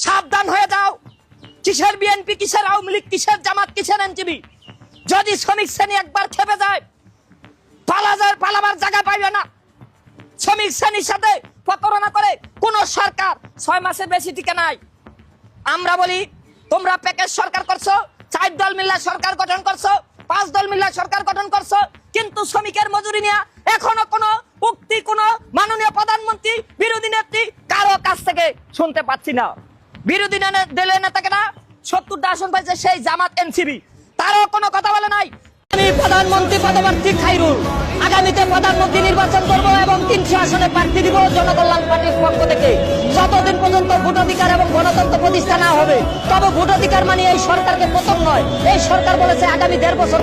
সাবধান হয়ে যাও। কিসের বিএনপি, কিসের আওয়ামী লীগ, কিসের জামাত, কিসের এনসিপি। যদি শ্রমিক শ্রেণী একবার খেপে যায়, পালাবার জায়গা পাইবে না। শ্রমিক শ্রেণীর সাথে প্রতারণা করে কোন সরকার 6 মাসের বেশি টিকে নাই। আমরা বলি, তোমরা প্যাকেজ সরকার করছো, 4 দল মিল্লা সরকার গঠন করছো, 5 দল মিল্লা সরকার গঠন করছো, কিন্তু শ্রমিকের মজুরি নিয়ে এখনো কোনো উক্তি কোন মাননীয় প্রধানমন্ত্রী, বিরোধী নেত্রী কারো কাছ থেকে শুনতে পাচ্ছি না। বিরোধী দলের নেতাকে না 70টা আসন পাইছে সেই জামাত এনসিপি, তারও কোনো কথা বলে নাই। আমি প্রধানমন্ত্রী পদপ্রার্থী খাইরুল আগামীতে প্রধানমন্ত্রী নির্বাচন করব এবং 300 আসনে প্রার্থী দিব জনকল্যাণ পার্টির পক্ষ থেকে। যতদিন পর্যন্ত ভোটাধিকার এবং গণতন্ত্র প্রতিষ্ঠা না হবে, তবে ভোটাধিকার মানে এই সরকারকে পতন নয়। এই সরকার বলেছে আগামী 1.5 বছর।